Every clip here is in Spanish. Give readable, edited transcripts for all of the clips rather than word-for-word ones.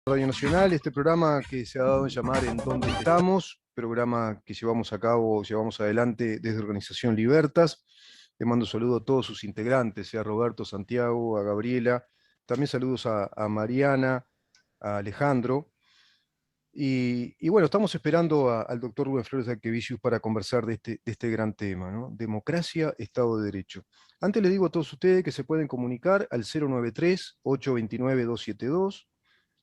Radio Nacional, este programa que se ha dado en llamar En Dónde Estamos, programa que llevamos a cabo, llevamos adelante desde Organización Libertas. Le mando saludos a todos sus integrantes, a Roberto, Santiago, a Gabriela, también saludos a Mariana, a Alejandro. Y bueno, estamos esperando al doctor Rubén Flores Arquevicius para conversar de este gran tema, ¿no? Democracia, Estado de Derecho. Antes les digo a todos ustedes que se pueden comunicar al 093-829-272,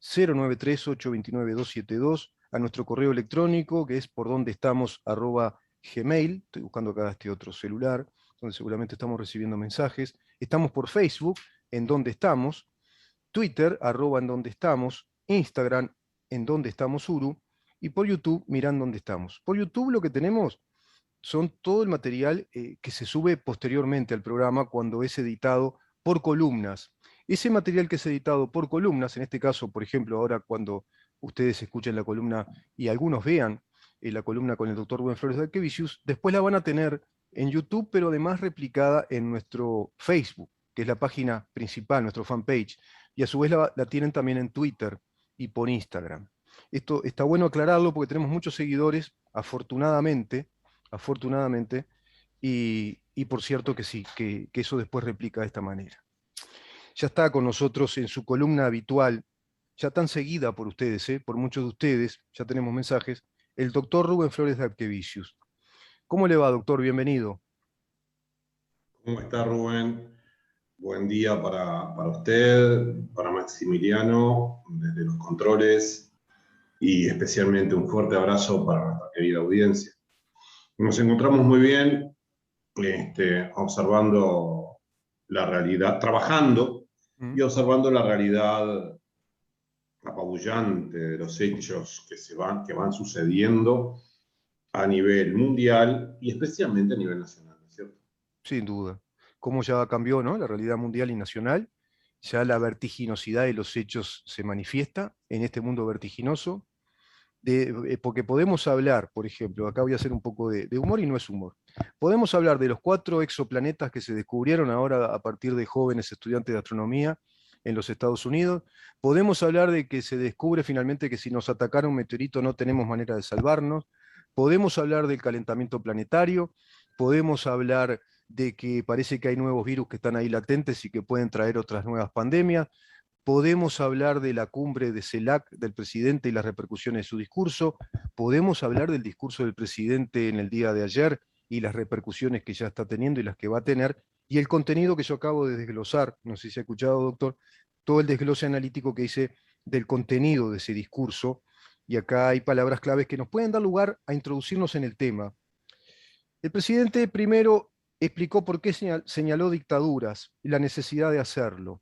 093-829-272, a nuestro correo electrónico, que es por donde estamos, @gmail. Estoy buscando acá este otro celular, donde seguramente estamos recibiendo mensajes. Estamos por Facebook, en donde estamos, Twitter, @en donde estamos, Instagram, en donde estamos Uru, y por YouTube, mirando dónde estamos. Por YouTube lo que tenemos son todo el material que se sube posteriormente al programa cuando es editado por columnas. Ese material que es editado por columnas, en este caso, por ejemplo, ahora cuando ustedes escuchen la columna y algunos vean la columna con el doctor Rubén Flores de Arquevicius, después la van a tener en YouTube, pero además replicada en nuestro Facebook, que es la página principal, nuestro fanpage, y a su vez la tienen también en Twitter y por Instagram. Esto está bueno aclararlo porque tenemos muchos seguidores, afortunadamente, y por cierto que sí, que eso después replica de esta manera. Ya está con nosotros en su columna habitual, ya tan seguida por ustedes, por muchos de ustedes, ya tenemos mensajes, el doctor Rubén Flores de Arquevicius. ¿Cómo le va, doctor? Bienvenido. ¿Cómo está, Rubén? Buen día para usted, para Maximiliano, desde los controles, y especialmente un fuerte abrazo para nuestra querida audiencia. Nos encontramos muy bien observando la realidad, trabajando y observando la realidad apabullante de los hechos que van sucediendo a nivel mundial y especialmente a nivel nacional, ¿no es cierto? Sin duda. Cómo ya cambió, ¿no?, la realidad mundial y nacional. Ya la vertiginosidad de los hechos se manifiesta en este mundo vertiginoso. Porque podemos hablar, por ejemplo, acá voy a hacer un poco de humor y no es humor. Podemos hablar de los 4 exoplanetas que se descubrieron ahora a partir de jóvenes estudiantes de astronomía en los Estados Unidos. Podemos hablar de que se descubre finalmente que si nos atacara un meteorito no tenemos manera de salvarnos. Podemos hablar del calentamiento planetario. Podemos hablar de que parece que hay nuevos virus que están ahí latentes y que pueden traer otras nuevas pandemias. Podemos hablar de la cumbre de CELAC del presidente y las repercusiones de su discurso. Podemos hablar del discurso del presidente en el día de ayer y las repercusiones que ya está teniendo y las que va a tener. Y el contenido que yo acabo de desglosar, no sé si ha escuchado, doctor, todo el desglose analítico que hice del contenido de ese discurso. Y acá hay palabras claves que nos pueden dar lugar a introducirnos en el tema. El presidente primero explicó por qué señaló dictaduras y la necesidad de hacerlo.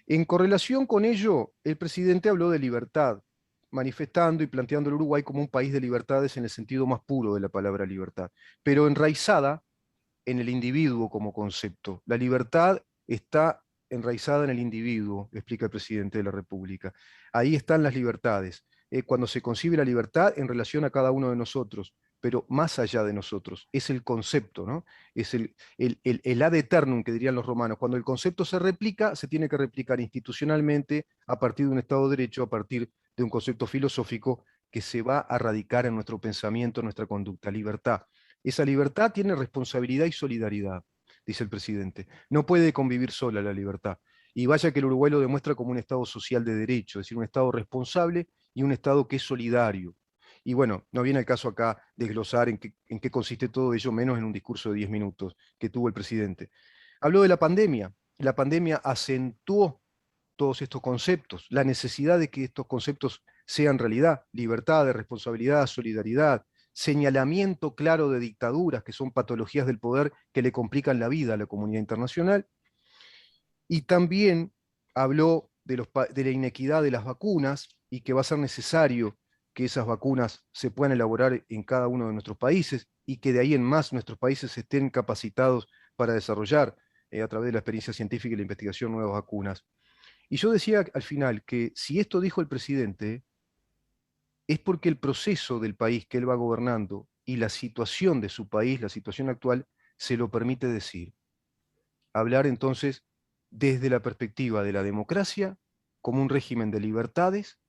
En correlación con ello, el presidente habló de libertad, manifestando y planteando el Uruguay como un país de libertades en el sentido más puro de la palabra libertad, pero enraizada en el individuo como concepto. La libertad está enraizada en el individuo, explica el presidente de la República. Ahí están las libertades. Cuando se concibe la libertad en relación a cada uno de nosotros, pero más allá de nosotros, es el concepto, ¿no? Es el ad eternum que dirían los romanos. Cuando el concepto se replica, se tiene que replicar institucionalmente a partir de un Estado de Derecho, a partir de un concepto filosófico que se va a radicar en nuestro pensamiento, en nuestra conducta. Libertad. Esa libertad tiene responsabilidad y solidaridad, dice el presidente. No puede convivir sola la libertad. Y vaya que el Uruguay lo demuestra como un Estado social de derecho, es decir, un Estado responsable y un Estado que es solidario. Y bueno, no viene el caso acá desglosar en qué consiste todo ello, menos en un discurso de 10 minutos que tuvo el presidente. Habló de la pandemia. La pandemia acentuó todos estos conceptos, la necesidad de que estos conceptos sean realidad, libertad, responsabilidad, solidaridad, señalamiento claro de dictaduras, que son patologías del poder que le complican la vida a la comunidad internacional, y también habló de la inequidad de las vacunas y que va a ser necesario que esas vacunas se puedan elaborar en cada uno de nuestros países y que de ahí en más nuestros países estén capacitados para desarrollar a través de la experiencia científica y la investigación nuevas vacunas. Y yo decía al final que si esto dijo el presidente, es porque el proceso del país que él va gobernando y la situación de su país, la situación actual, se lo permite decir. Hablar entonces desde la perspectiva de la democracia como un régimen de libertades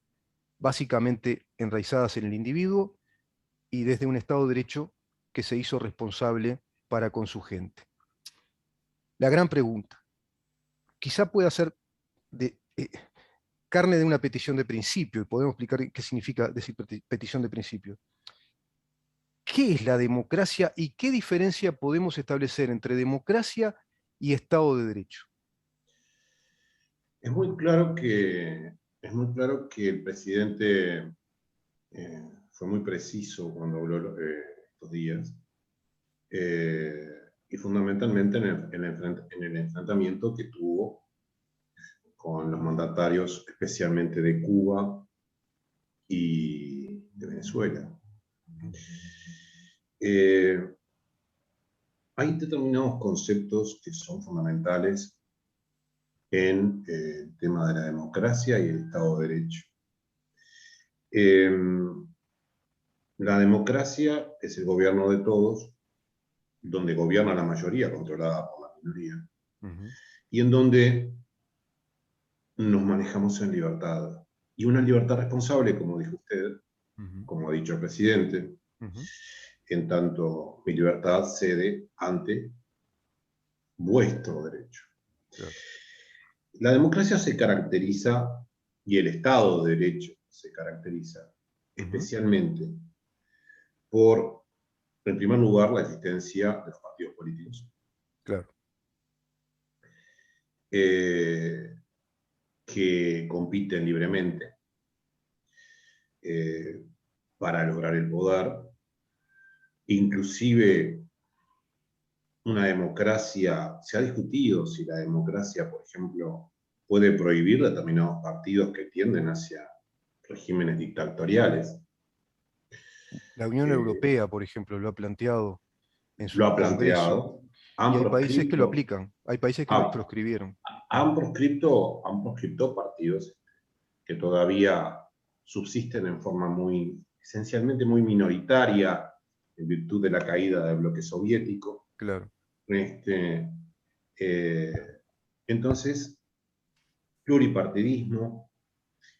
básicamente enraizadas en el individuo y desde un Estado de Derecho que se hizo responsable para con su gente. La gran pregunta, quizá pueda ser de, carne de una petición de principio, y podemos explicar qué significa decir petición de principio. ¿Qué es la democracia y qué diferencia podemos establecer entre democracia y Estado de Derecho? Es muy claro que el presidente fue muy preciso cuando habló estos días, y fundamentalmente en el enfrentamiento que tuvo con los mandatarios, especialmente de Cuba y de Venezuela. Hay determinados conceptos que son fundamentales en el tema de la democracia y el Estado de Derecho. La democracia es el gobierno de todos, donde gobierna la mayoría controlada por la minoría, y en donde nos manejamos en libertad. Y una libertad responsable, como dijo usted, como ha dicho el presidente, en tanto mi libertad cede ante vuestro derecho. Claro. La democracia se caracteriza, y el Estado de Derecho se caracteriza especialmente por, en primer lugar, la existencia de los partidos políticos. Claro. Que compiten libremente para lograr el poder. Inclusive una democracia, se ha discutido si la democracia, por ejemplo, puede prohibir determinados partidos que tienden hacia regímenes dictatoriales. La Unión Europea, por ejemplo, lo ha planteado en Lo su ha Congreso, planteado, y han hay países que lo proscripto, aplican, hay países que lo proscribieron. han proscripto partidos que todavía subsisten en forma esencialmente muy minoritaria, en virtud de la caída del bloque soviético. Claro. Entonces, pluripartidismo,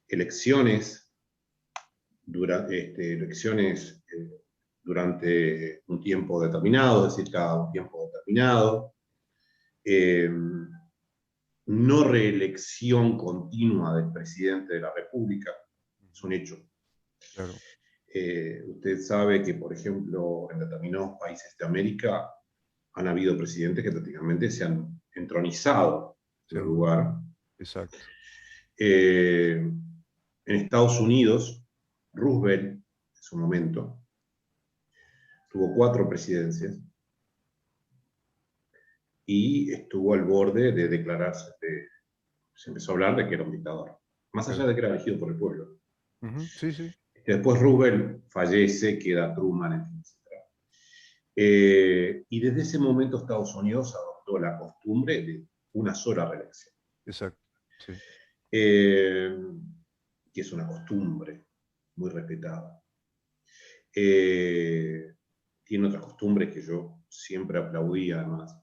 elecciones, durante un tiempo determinado, es decir, cada un tiempo determinado, no reelección continua del presidente de la República, es un hecho. Claro. Usted sabe que, por ejemplo, en determinados países de América han habido presidentes que prácticamente se han entronizado en el lugar. Exacto. En Estados Unidos, Roosevelt, en su momento, tuvo 4 presidencias y estuvo al borde de declararse, se empezó a hablar de que era un dictador, más allá de que era elegido por el pueblo. Sí, sí. Después Roosevelt fallece, queda Truman, etc. Y desde ese momento Estados Unidos adoptó la costumbre de una sola reelección. Exacto. Sí. Que es una costumbre muy respetada. Tiene otras costumbres que yo siempre aplaudí, además.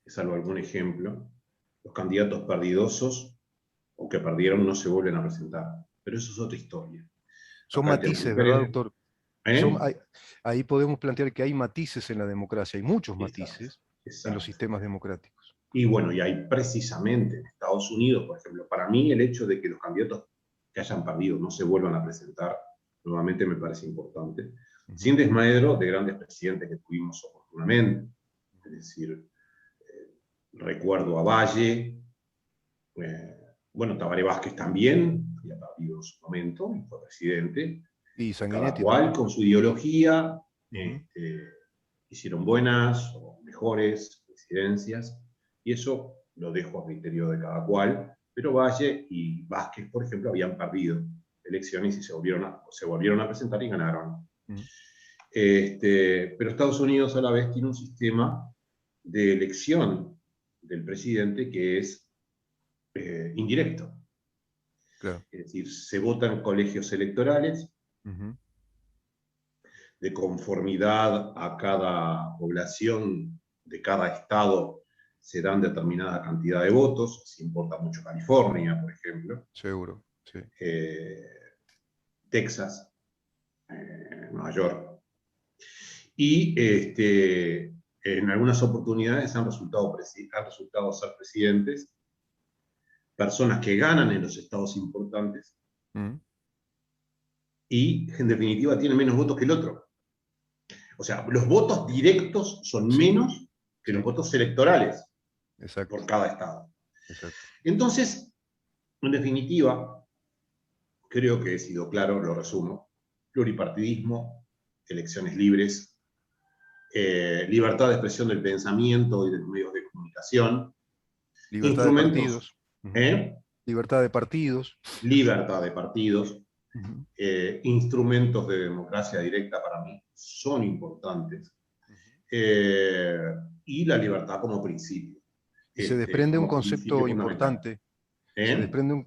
Salvo algún ejemplo, los candidatos perdidosos o que perdieron no se vuelven a presentar. Pero eso es otra historia. Son matices, ¿verdad, doctor? Ahí podemos plantear que hay matices en la democracia, hay muchos matices en los sistemas democráticos. Y bueno, y hay precisamente en Estados Unidos, por ejemplo, para mí el hecho de que los candidatos que hayan perdido no se vuelvan a presentar, nuevamente me parece importante, sin desmadro de grandes presidentes que tuvimos oportunamente. Es decir, recuerdo a Valle, bueno, Tabaré Vázquez también, había perdido en su momento y fue presidente. Y cada cual también, con su ideología, hicieron buenas o mejores presidencias, y eso lo dejo a criterio de cada cual, pero Valle y Vázquez, por ejemplo, habían perdido elecciones y se volvieron a presentar y ganaron. Pero Estados Unidos a la vez tiene un sistema de elección del presidente que es indirecto. Claro. Es decir, se votan colegios electorales, de conformidad a cada población de cada estado se dan determinada cantidad de votos. Se importa mucho California, por ejemplo. Seguro, sí. Texas, Nueva York. Y en algunas oportunidades han resultado ser presidentes personas que ganan en los estados importantes y, en definitiva, tienen menos votos que el otro. O sea, los votos directos son menos que los votos electorales por cada estado. Exacto. Entonces, en definitiva, creo que he sido claro, lo resumo: pluripartidismo, elecciones libres, libertad de expresión del pensamiento y de los medios de comunicación, Libertad de instrumentos, partidos. Libertad de partidos. libertad de partidos, instrumentos de democracia directa para mí son importantes, y la libertad como principio. Y se desprende un como concepto principio fundamental. importante.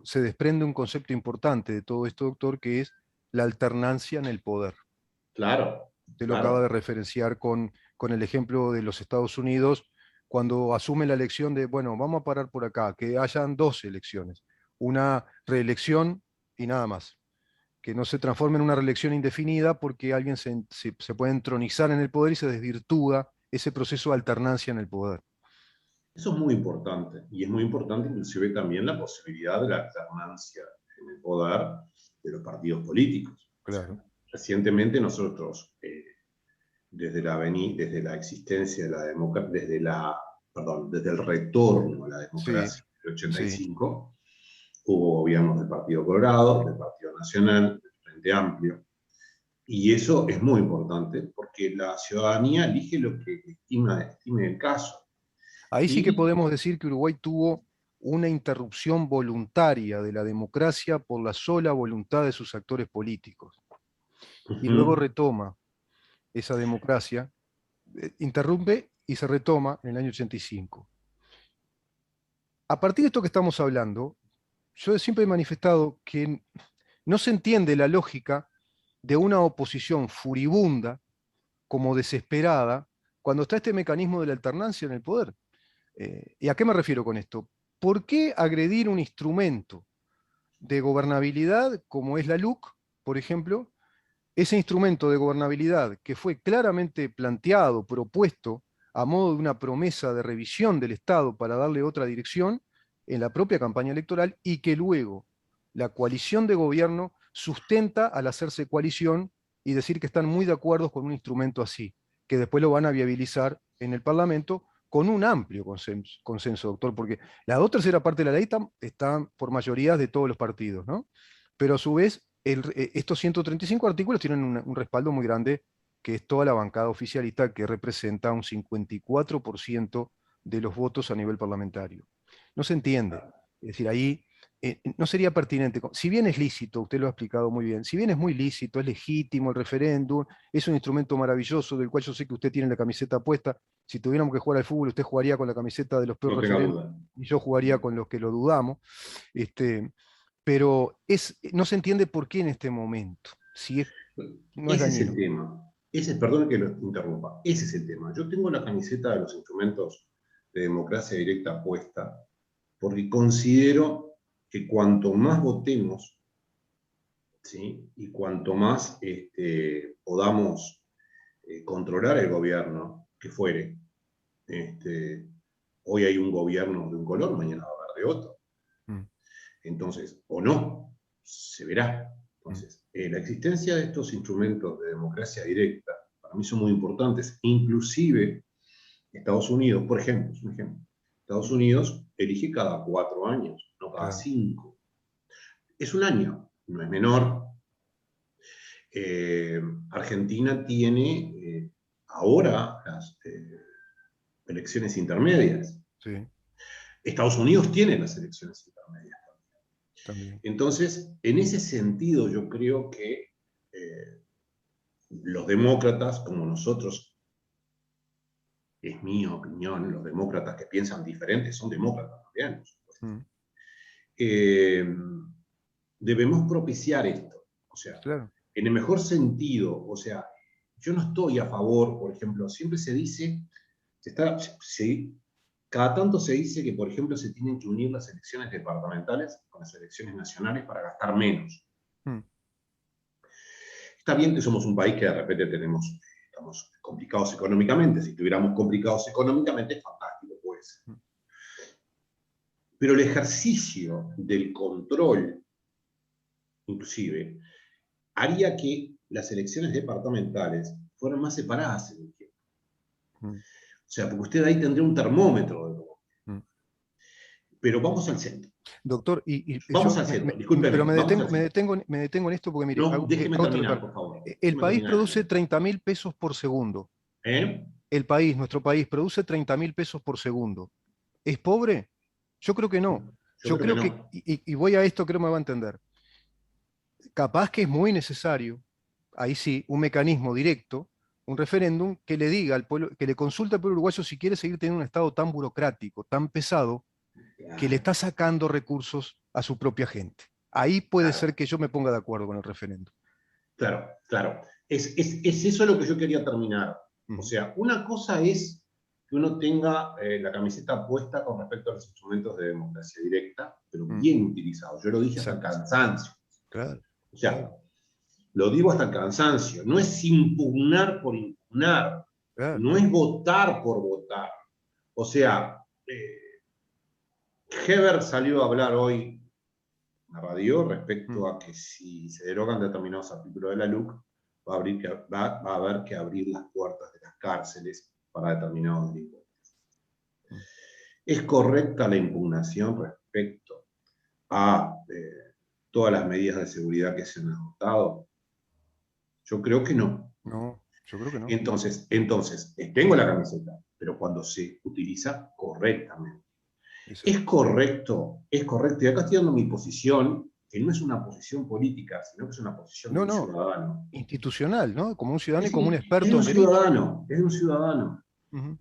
Se desprende un concepto importante de todo esto, doctor, que es la alternancia en el poder. Claro. Usted lo acaba de referenciar con el ejemplo de los Estados Unidos, cuando asume la elección de, bueno, vamos a parar por acá, que hayan dos elecciones, una reelección y nada más, que no se transforme en una reelección indefinida porque alguien se puede entronizar en el poder y se desvirtúa ese proceso de alternancia en el poder. Eso es muy importante, y es muy importante inclusive también la posibilidad de la alternancia en el poder de los partidos políticos. Claro. O sea, recientemente nosotros, desde la existencia de la democracia, desde el retorno a la democracia del 85, hubo gobiernos del Partido Colorado, del Partido Nacional, del Frente Amplio, y eso es muy importante porque la ciudadanía elige lo que estime el caso. Ahí sí que podemos decir que Uruguay tuvo una interrupción voluntaria de la democracia por la sola voluntad de sus actores políticos. Y luego retoma esa democracia, interrumpe y se retoma en el año 85. A partir de esto que estamos hablando, yo siempre he manifestado que no se entiende la lógica de una oposición furibunda, como desesperada, cuando está este mecanismo de la alternancia en el poder. ¿Y a qué me refiero con esto? ¿Por qué agredir un instrumento de gobernabilidad como es la LUC, por ejemplo? Ese instrumento de gobernabilidad que fue claramente planteado, propuesto a modo de una promesa de revisión del Estado para darle otra dirección en la propia campaña electoral, y que luego la coalición de gobierno sustenta al hacerse coalición y decir que están muy de acuerdo con un instrumento así, que después lo van a viabilizar en el Parlamento con un amplio consenso, doctor, porque la 2/3 parte de la ley está por mayorías de todos los partidos, ¿no? Pero a su vez, estos 135 artículos tienen un respaldo muy grande, que es toda la bancada oficialista, que representa un 54% de los votos a nivel parlamentario. No se entiende. Es decir, ahí no sería pertinente. Si bien es lícito, usted lo ha explicado muy bien, si bien es muy lícito, es legítimo el referéndum, es un instrumento maravilloso del cual yo sé que usted tiene la camiseta puesta. Si tuviéramos que jugar al fútbol, usted jugaría con la camiseta de los peores referéndums y yo jugaría con los que lo dudamos. Pero no se entiende por qué en este momento. Si no es ese es dañino. el tema. Perdón que lo interrumpa. Ese es el tema. Yo tengo la camiseta de los instrumentos de democracia directa puesta porque considero que cuanto más votemos, ¿sí?, y cuanto más podamos controlar el gobierno que fuere, hoy hay un gobierno de un color, mañana va a haber de otro. Entonces, o no, se verá. Entonces, la existencia de estos instrumentos de democracia directa para mí son muy importantes. Inclusive, Estados Unidos, por ejemplo, es un ejemplo. Estados Unidos elige cada 4 años, no cada 5. Es un año, no es menor. Argentina tiene ahora las elecciones intermedias. Sí. Estados Unidos tiene las elecciones intermedias también. Entonces, en ese sentido, yo creo que los demócratas, como nosotros, es mi opinión, los demócratas que piensan diferente son demócratas también, por supuesto. Debemos propiciar esto. O sea, en el mejor sentido, o sea, yo no estoy a favor, por ejemplo, siempre se dice, cada tanto se dice que, por ejemplo, se tienen que unir las elecciones departamentales con las elecciones nacionales para gastar menos. Está bien que somos un país que de repente estamos complicados económicamente. Si estuviéramos complicados económicamente, fantástico, pues. Pero el ejercicio del control, inclusive, haría que las elecciones departamentales fueran más separadas en el tiempo. O sea, porque usted ahí tendría un termómetro de todo. Pero vamos al centro. Doctor, Vamos al centro, discúlpeme. pero Vamos al centro. me detengo en esto porque, mire, No, déjeme hago terminar, por favor. el Déjeme país terminar. produce 30.000 pesos por segundo. ¿Eh? Nuestro país, produce 30.000 pesos por segundo. ¿Es pobre? Yo creo que no. Yo creo que, no. y voy a esto, creo que me va a entender. Capaz que es muy necesario, ahí sí, un mecanismo directo, un referéndum que le diga al pueblo, que le consulte al pueblo uruguayo si quiere seguir teniendo un Estado tan burocrático, tan pesado, que le está sacando recursos a su propia gente. Ahí puede ser que yo me ponga de acuerdo con el referéndum. Claro, claro. Es eso lo que yo quería terminar. O sea, una cosa es que uno tenga la camiseta puesta con respecto a los instrumentos de democracia directa, pero bien utilizados. Yo lo dije hasta el cansancio. Claro. O sea, lo digo hasta el cansancio. No es impugnar por impugnar. Claro. No es votar por votar. O sea, Heber salió a hablar hoy en la radio respecto a que si se derogan determinados artículos de la LUC, va a haber que abrir las puertas de las cárceles para determinados delincuentes. ¿Es correcta la impugnación respecto a todas las medidas de seguridad que se han adoptado? Yo creo que no. No, yo creo que no. Entonces, tengo la camiseta, pero cuando se utiliza correctamente. Es correcto, y acá estoy dando mi posición, que no es una posición política, sino que es una posición de un ciudadano. Institucional, ¿no? Como un ciudadano y como un experto en derecho. Es un ciudadano.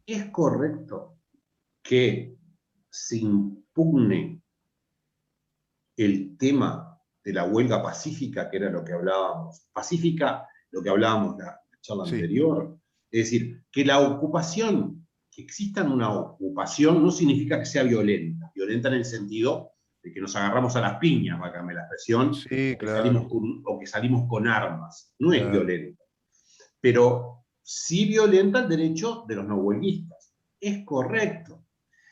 Es correcto que se impugne el tema de la huelga pacífica, que era lo que hablábamos. Pacífica, lo que hablábamos la charla anterior. Es decir, que la ocupación, que exista una ocupación, no significa que sea violenta. Violenta en el sentido de que nos agarramos a las piñas, válgame la expresión, o que salimos con armas. No es violenta. Pero sí violenta el derecho de los no huelguistas. Es correcto.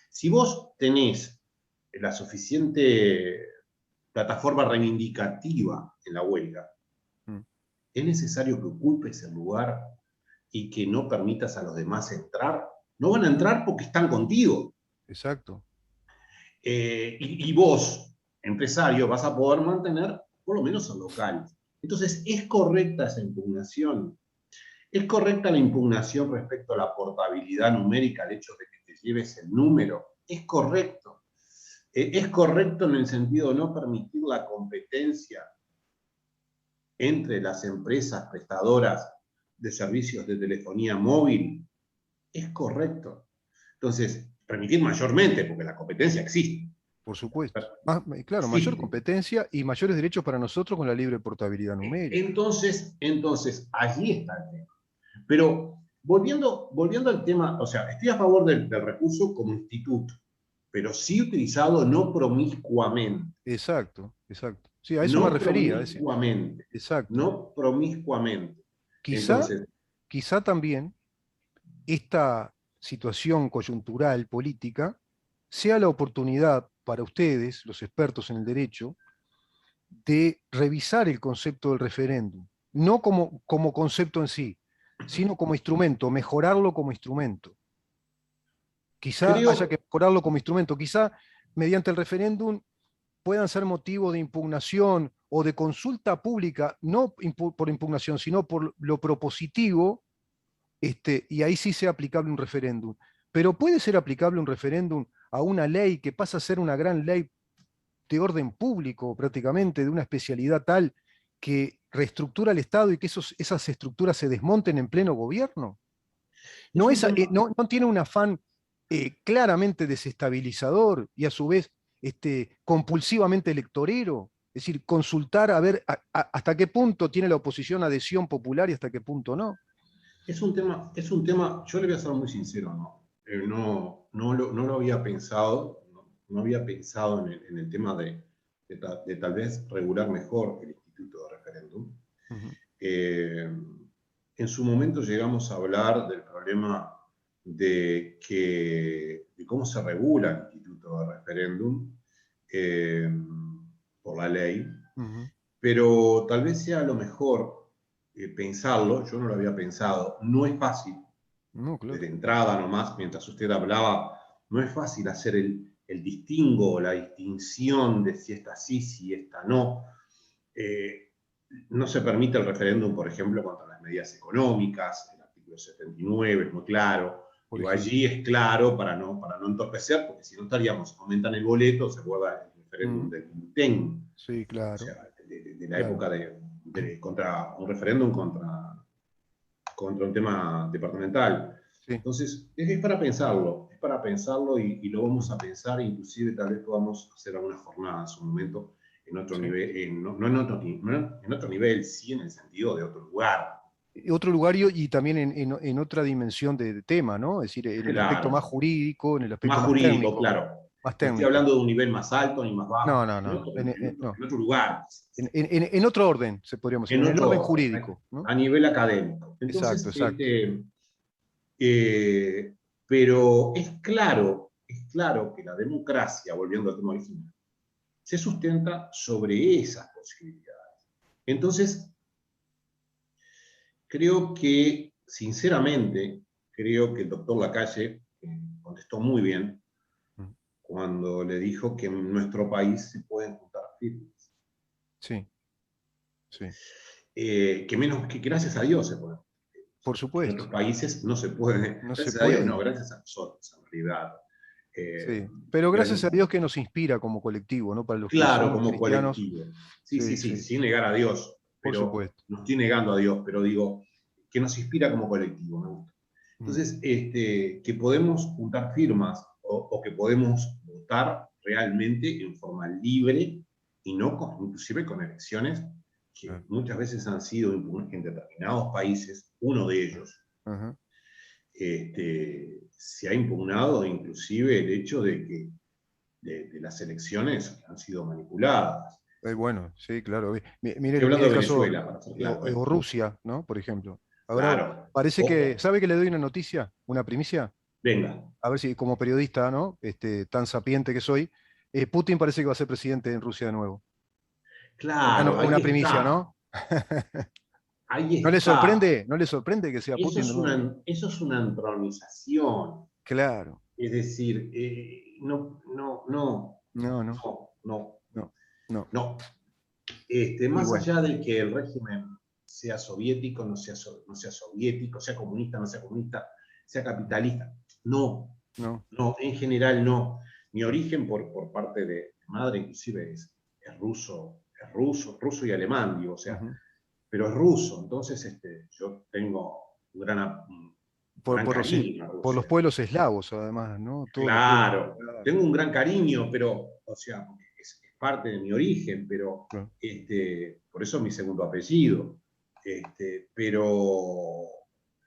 Si vos tenés la suficiente plataforma reivindicativa en la huelga, es necesario que ocupes el lugar y que no permitas a los demás entrar. No van a entrar porque están contigo. Exacto. Y vos, empresario, vas a poder mantener por lo menos el local. Entonces, ¿es correcta esa impugnación? ¿Es correcta la impugnación respecto a la portabilidad numérica, el hecho de que te lleves el número? Es correcto. Es correcto en el sentido de no permitir la competencia entre las empresas prestadoras de servicios de telefonía móvil. Es correcto. Entonces, permitir mayormente, porque la competencia existe. Por supuesto. Claro, sí. Mayor competencia y mayores derechos para nosotros con la libre portabilidad numérica. Entonces allí está el tema. Pero volviendo al tema, o sea, estoy a favor del recurso como instituto, pero sí utilizado no promiscuamente. Exacto. Sí, a eso me refería. Promiscuamente. Exacto. No promiscuamente. Quizá también esta situación coyuntural política sea la oportunidad para ustedes, los expertos en el derecho, de revisar el concepto del referéndum, no como concepto en sí, sino como instrumento, mejorarlo como instrumento. Quizá haya que mejorarlo como instrumento, quizá mediante el referéndum puedan ser motivo de impugnación o de consulta pública, no por impugnación, sino por lo propositivo, y ahí sí sea aplicable un referéndum. Pero puede ser aplicable un referéndum a una ley que pasa a ser una gran ley de orden público prácticamente, de una especialidad tal que reestructura el Estado y que esas estructuras se desmonten en pleno gobierno. No tiene un afán claramente desestabilizador y a su vez compulsivamente electorero. Es decir, consultar a ver hasta qué punto tiene la oposición adhesión popular y hasta qué punto no. Es un tema, yo le voy a ser muy sincero, no lo había pensado, no había pensado en el tema de tal vez regular mejor el instituto de referéndum. Eh, en su momento llegamos a hablar del problema de cómo se regula el instituto de referéndum eh, por la ley, Ujú. pero tal vez sea lo mejor pensarlo, yo no lo había pensado, no es fácil, No, de claro. entrada nomás, mientras usted hablaba, no es fácil hacer el distingo, la distinción de si esta sí, si esta no. Eh, no se permite el referéndum, por ejemplo, contra las medidas económicas, el artículo 79 es muy claro. Por Digo, ejemplo. allí es claro para no entorpecer, porque si no estaríamos, aumentan el boleto, se guarda el referéndum Ujú. del Bultén, Sí, o claro, sea, de la claro. época contra un referéndum contra un tema departamental. Sí. Entonces, es para pensarlo y lo vamos a pensar, inclusive tal vez podamos hacer alguna jornada en su momento en otro Sí. nivel, no en otro nivel, sí en el sentido de otro lugar. Otro lugar y también en otra dimensión de tema, ¿no? Es decir, en el aspecto más Claro, jurídico, en el aspecto más más jurídico, técnico, claro. más No estoy técnico. hablando de un nivel más alto ni más No, bajo, no, no, no. No. en otro lugar, En otro orden, se podríamos decir, en en el orden otro, jurídico, ¿no? a nivel académico. Exacto, Entonces, exacto. Eh, pero es claro que la democracia, volviendo al tema original, se sustenta sobre esas posibilidades. Entonces, creo que, sinceramente, creo que el doctor Lacalle contestó muy bien Mm. cuando le dijo que en nuestro país se pueden juntar firmas. Sí, sí. Que menos que gracias a Dios se pueden. Por En supuesto. otros países no se puede, No se gracias a Dios no, puede. gracias a nosotros en realidad. Eh, Sí. Pero gracias a gracias, Dios que nos inspira como colectivo, ¿no? Para los que claro, somos como cristianos. colectivo. Sí, sí, Sí, sí, sí. sin negar a Dios, Por pero supuesto. no estoy negando a Dios, pero digo, que nos inspira como colectivo, me gusta. Mm. Entonces, que podemos juntar firmas o que podemos votar realmente en forma libre y no inclusive con elecciones que Claro. muchas veces han sido impugnadas en determinados países, uno de ellos, Ajá. se ha impugnado inclusive el hecho de que de las elecciones han sido manipuladas. Bueno, sí, claro. Estoy Mire hablando el de caso, Venezuela, para ser claro. o Rusia, ¿no? Por ejemplo. Ahora Claro. parece que, Ojo, ¿sabe que le doy una noticia? Una primicia. venga. A ver si como periodista, ¿no? Tan sapiente que soy, Putin parece que va a ser presidente en Rusia de nuevo. Claro, ahí Una primicia, está. ¿no? Ahí ¿No le está. sorprende? ¿No le sorprende que sea Putin de nuevo? Eso es una entronización. Claro. Es decir, no, no, no, No, no, no, no, no, no. no. Y Más bueno, allá de que el régimen sea soviético, no sea soviético, sea comunista, no sea comunista, sea capitalista, no, no. no, en general no. Mi origen por parte de madre inclusive ruso y alemán, digo, o sea, Ujú. pero es ruso, entonces yo tengo un gran cariño a Por los Rusia. pueblos eslavos, además, ¿no? Todos los pueblos. Claro, Claro, tengo un gran cariño, pero, o sea, porque es parte de mi origen, pero claro. por eso mi segundo apellido. Pero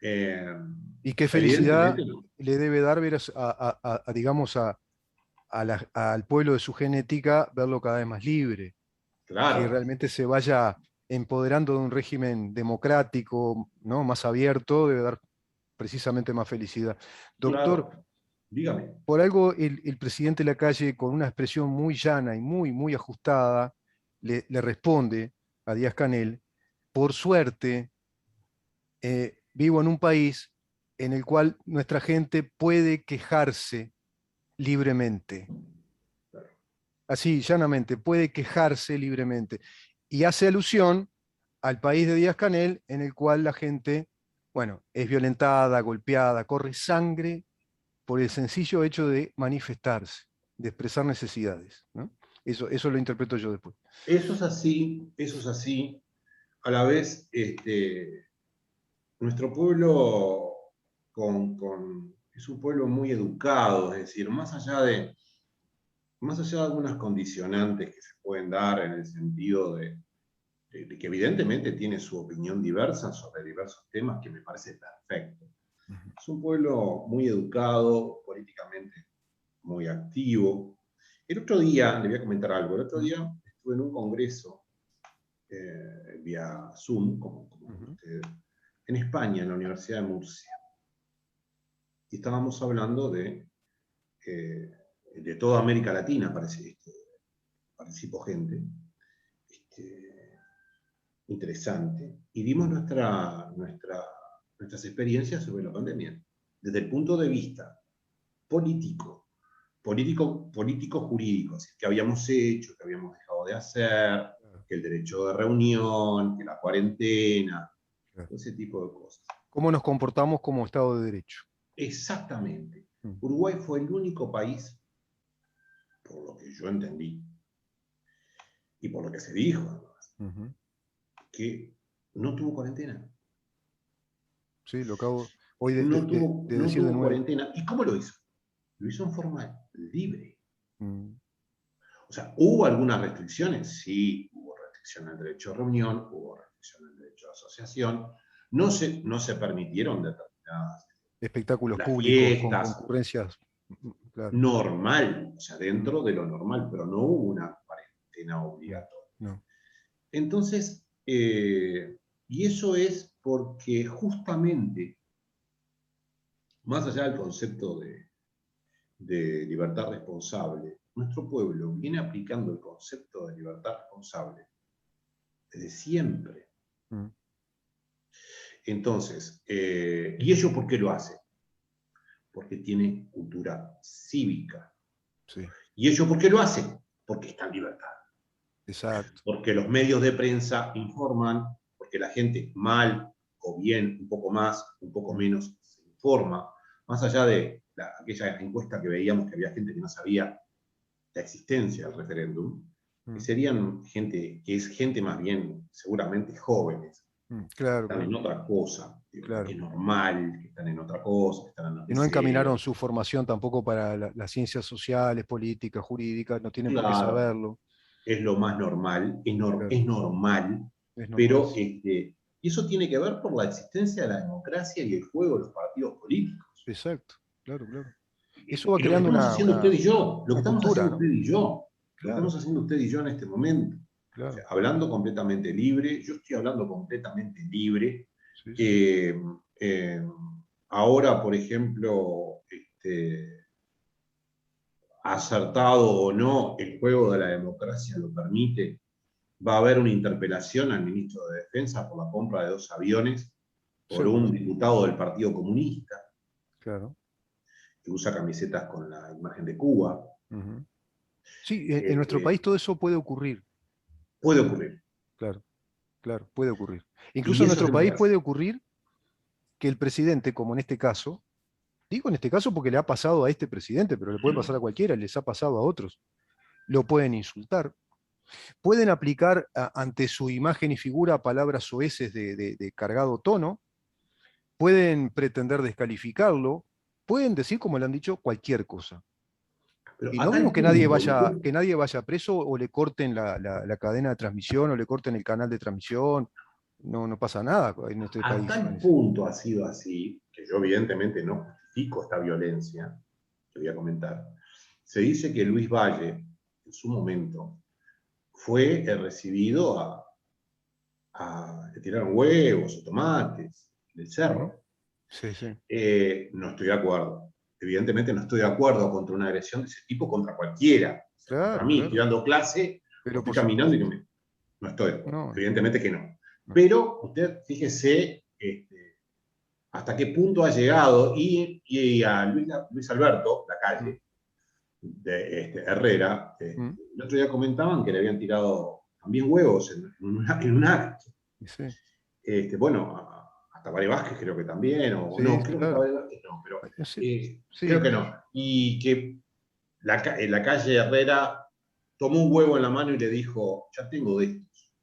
eh, Y qué evidentemente felicidad no. le debe dar ver digamos, al pueblo de su genética, verlo cada vez más libre, que Claro, realmente se vaya empoderando de un régimen democrático, ¿no? Más abierto, debe dar precisamente más felicidad. Doctor, claro. Dígame. por algo el presidente Lacalle, con una expresión muy llana y muy ajustada, le responde a Díaz Canel, por suerte, vivo en un país en el cual nuestra gente puede quejarse libremente. Así, llanamente, puede quejarse libremente. Y hace alusión al país de Díaz Canel, en el cual la gente, bueno, es violentada, golpeada, corre sangre por el sencillo hecho de manifestarse, de expresar necesidades, ¿no? Eso lo interpreto yo después. Eso es así. A la vez, nuestro pueblo es un pueblo muy educado, es decir, más allá de algunas condicionantes que se pueden dar en el sentido de que evidentemente tiene su opinión diversa sobre diversos temas, que me parece perfecto. Ujú. Es un pueblo muy educado, políticamente muy activo. El otro día, le voy a comentar algo, el otro Ujú. día estuve en un congreso vía Zoom, como ustedes, en España, en la Universidad de Murcia. Y estábamos hablando de toda América Latina, participó gente interesante, y dimos nuestras experiencias sobre la pandemia, desde el punto de vista político-jurídico, que habíamos hecho, que habíamos dejado de hacer, que el derecho de reunión, que la cuarentena, todo ese tipo de cosas. ¿Cómo nos comportamos como Estado de Derecho? Exactamente. Uruguay fue el único país, por lo que yo entendí, y por lo que se dijo además, que no tuvo cuarentena. Sí, lo acabo hoy de No decir de tuvo nuevo. Cuarentena. ¿Y cómo lo hizo? Lo hizo en forma libre. O sea, ¿hubo algunas restricciones? Sí, hubo restricción al derecho a reunión, hubo restricción al derecho a asociación. No se permitieron determinadas espectáculos públicos fiestas, con concurrencias. Claro. Normal, o sea, dentro de lo normal, pero no hubo una cuarentena obligatoria. No. Entonces, y eso es porque justamente, más allá del concepto de libertad responsable, nuestro pueblo viene aplicando el concepto de libertad responsable desde siempre. Entonces, ¿y ello por qué lo hace? Porque tiene cultura cívica. Sí. ¿Y ello por qué lo hace? Porque está en libertad. Exacto. Porque los medios de prensa informan, porque la gente mal o bien, un poco más, un poco menos, se informa. Más allá de aquella encuesta que veíamos que había gente que no sabía la existencia del referéndum, que serían gente, que es gente más bien, seguramente jóvenes, claro, que están en otra cosa, claro. que es normal, que están en otra cosa, que están en Y no encaminaron su formación tampoco para las ciencias sociales, políticas, jurídicas, no tienen por qué saberlo. Es lo más normal, es normal, pero y eso tiene que ver por la existencia de la democracia y el juego de los partidos políticos. Exacto, claro. Eso va y creando lo que estamos haciendo usted y yo, lo que estamos cultura, haciendo ¿no? usted y yo, Claro. lo que estamos haciendo usted y yo en este momento. Claro. O sea, hablando completamente libre, yo estoy hablando completamente libre. Sí. Ahora, por ejemplo, acertado o no, el juego de la democracia lo permite, va a haber una interpelación al ministro de Defensa por la compra de 2 aviones por un diputado del Partido Comunista, claro, que usa camisetas con la imagen de Cuba. Sí, en nuestro país todo eso puede ocurrir. Puede ocurrir. Claro, puede ocurrir. Incluso en nuestro país puede ocurrir que el presidente, como en este caso, digo en este caso porque le ha pasado a este presidente, pero le puede pasar a cualquiera, les ha pasado a otros, lo pueden insultar, pueden aplicar ante su imagen y figura palabras soeces de cargado tono, pueden pretender descalificarlo, pueden decir, como le han dicho, cualquier cosa. Pero y no vemos que nadie vaya preso o le corten la cadena de transmisión o le corten el canal de transmisión. No pasa nada en este país. A tal punto ha sido así, que yo evidentemente no justifico esta violencia, que voy a comentar. Se dice que Luis Valle, en su momento, fue recibido le tiraron huevos o tomates del cerro. Sí. No estoy de acuerdo. Evidentemente no estoy de acuerdo contra una agresión de ese tipo contra cualquiera. Para mí, estoy dando clase, pero estoy caminando y no estoy. Evidentemente que no. Pero usted fíjese hasta qué punto ha llegado y a Luis Alberto, la calle, de Herrera, el otro día comentaban que le habían tirado también huevos en un acto. Sí. Bueno, hasta Tabaré Vázquez creo que también, o no, creo que Tabaré Vázquez no, pero creo que no. Y que la calle Herrera tomó un huevo en la mano y le dijo, ya tengo de estos.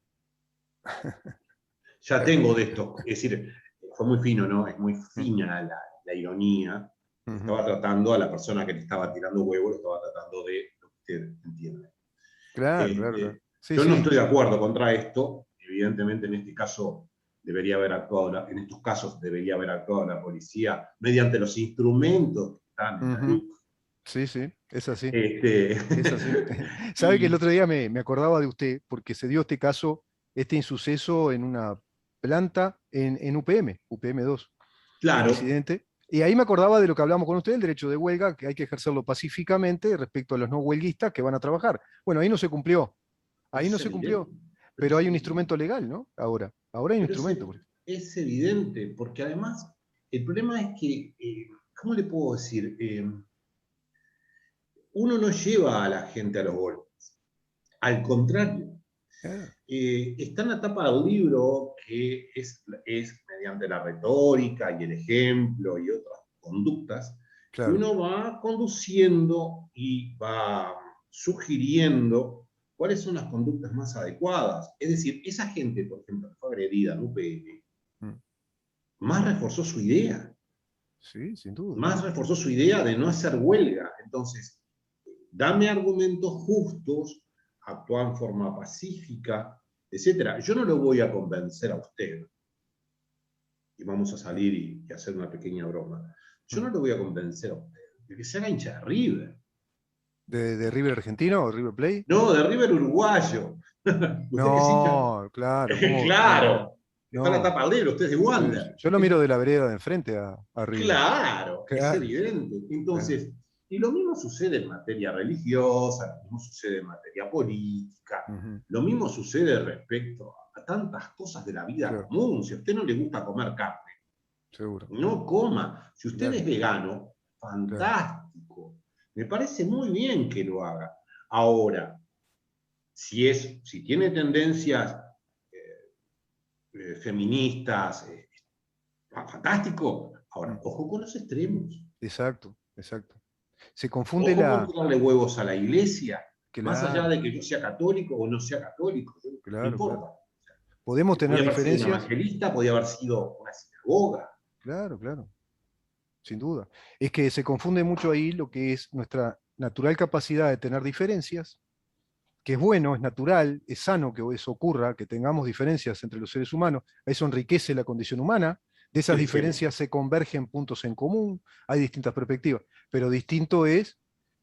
Ya tengo de estos. Es decir, fue muy fino, ¿no? Es muy fina la ironía. Estaba tratando a la persona que le estaba tirando huevo, lo estaba tratando de lo que usted entiende. Claro. Yo no estoy de acuerdo contra esto. Evidentemente, en este caso debería haber actuado, en estos casos debería haber actuado la policía mediante los instrumentos que están en la ley. Sí, es así. Es así. Sabe que el otro día me acordaba de usted, porque se dio este caso este insuceso en una planta en UPM 2, el Claro, incidente. Y ahí me acordaba de lo que hablamos con usted, el derecho de huelga, que hay que ejercerlo pacíficamente respecto a los no huelguistas que van a trabajar. Bueno, ahí no se cumplió, ahí no es se evidente, cumplió, pero pero es hay un evidente. instrumento legal, ¿no? Ahora hay un Pero instrumento. es evidente, porque además el problema es que, ¿cómo le puedo decir? Uno no lleva a la gente a los golpes. Al contrario, Ah, está en la tapa del libro que es mediante la retórica y el ejemplo y otras conductas que claro. uno va conduciendo y va sugiriendo cuáles son las conductas más adecuadas. Es decir, esa gente, por ejemplo, que fue agredida en UPN, Mm. más reforzó su idea, Sí, sin duda. más reforzó su idea de no hacer huelga. Entonces, dame argumentos justos, actúa en forma pacífica, etcétera. Yo no lo voy a convencer a usted, y vamos a salir y hacer una pequeña broma. Yo no Mm. lo voy a convencer a usted de que se haga hincha de River. ¿De River argentino o River Play? No, de River uruguayo. Usted que es hincha. No, claro, ¿cómo? No, Claro, está en la no. tapa del libro, usted es de Wander. Yo lo miro de la vereda de enfrente a River. Claro, es Claro, sí. evidente. Claro. Entonces, y lo mismo sucede en materia religiosa, lo mismo sucede en materia política, Ujú, lo mismo sucede respecto a tantas cosas de la vida claro, común. Si a usted no le gusta comer carne, seguro. no coma. Si usted Claro, es vegano, claro. fantástico. Me parece muy bien que lo haga. Ahora, si tiene tendencias feministas, fantástico. Ahora, Mm. ojo con los extremos. Exacto, exacto. Se confunde Ojo con la. tirarle huevos a la iglesia, más allá Claro, de que yo sea católico o no sea católico, no claro, claro. importa. Podemos tener Podía haber sido un diferencias. evangelista, podía haber sido una sinagoga. Claro, claro, sin duda. Es que se confunde mucho ahí lo que es nuestra natural capacidad de tener diferencias, que es bueno, es natural, es sano que eso ocurra, que tengamos diferencias entre los seres humanos, eso enriquece la condición humana, de esas diferencias se convergen puntos en común, hay distintas perspectivas, pero distinto es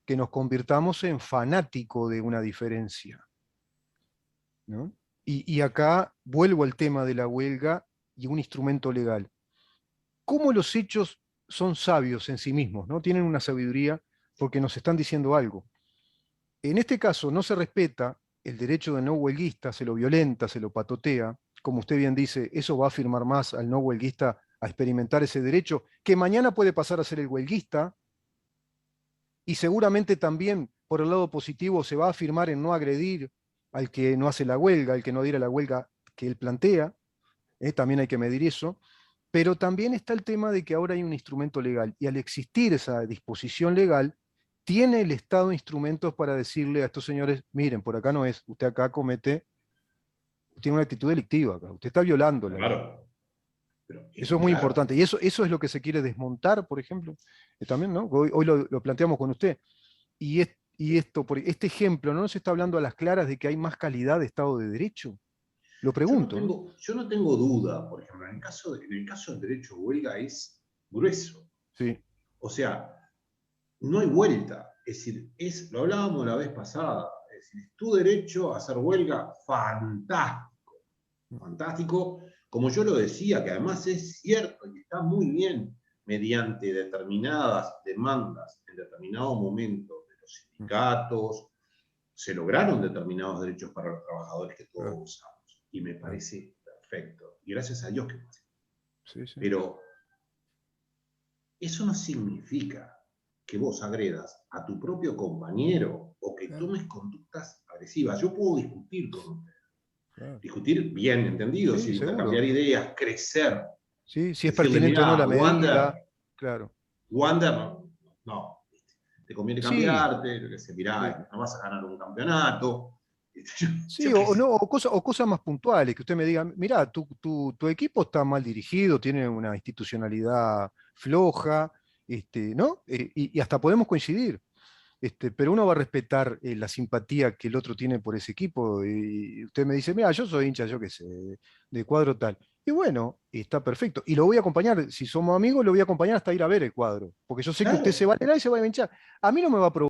que nos convirtamos en fanático de una diferencia, ¿no? Y acá vuelvo al tema de la huelga y un instrumento legal. ¿Cómo los hechos son sabios en sí mismos, ¿no? Tienen una sabiduría porque nos están diciendo algo. En este caso no se respeta el derecho del no huelguista, se lo violenta, se lo patotea. Como usted bien dice, eso va a afirmar más al no huelguista a experimentar ese derecho, que mañana puede pasar a ser el huelguista, y seguramente también por el lado positivo se va a afirmar en no agredir al que no hace la huelga, al que no diera la huelga que él plantea. También hay que medir eso. Pero también está el tema de que ahora hay un instrumento legal, y al existir esa disposición legal, tiene el Estado instrumentos para decirle a estos señores: miren, por acá no es, usted acá tiene una actitud delictiva acá, usted está violando la ley. Claro, pero Eso es muy claro, importante, y eso es lo que se quiere desmontar, por ejemplo, también, ¿no? Hoy lo planteamos con usted. Y esto, por este ejemplo, ¿no nos está hablando a las claras de que hay más calidad de Estado de Derecho? Lo pregunto, ¿no? yo no tengo duda, por ejemplo, en el caso del derecho de huelga es grueso. Sí. O sea, no hay vuelta. Es decir, lo hablábamos la vez pasada. Es decir, es tu derecho a hacer huelga, fantástico. Fantástico. Como yo lo decía, que además es cierto y está muy bien, mediante determinadas demandas en determinado momento de los sindicatos, se lograron determinados derechos para los trabajadores que todos Claro, usamos. Y me claro. parece perfecto. Y gracias a Dios que pasa. Sí, sí. Pero eso no significa que vos agredas a tu propio compañero o que Claro, tomes conductas agresivas. Yo puedo discutir con usted, claro. discutir bien entendido, Sí, sin intercambiar seguro. ideas, crecer, Sí, si es decirle, pertinente o no mira, la medida, claro. Wander, no, te conviene Sí, cambiarte, lo que se sí. mirá, no vas a ganar un campeonato. Yo, Sí, yo qué o, sé. no, o cosas más puntuales, que usted me diga: mirá, tu equipo está mal dirigido, tiene una institucionalidad floja, ¿no? Y hasta podemos coincidir. Pero uno va a respetar la simpatía que el otro tiene por ese equipo. Y usted me dice: mira, yo soy hincha, yo qué sé, de cuadro tal. Y bueno, está perfecto. Y lo voy a acompañar, si somos amigos, lo voy a acompañar hasta ir a ver el cuadro. Porque yo sé que usted se Claro, va a y se va a hinchar. A mí no me va a provocar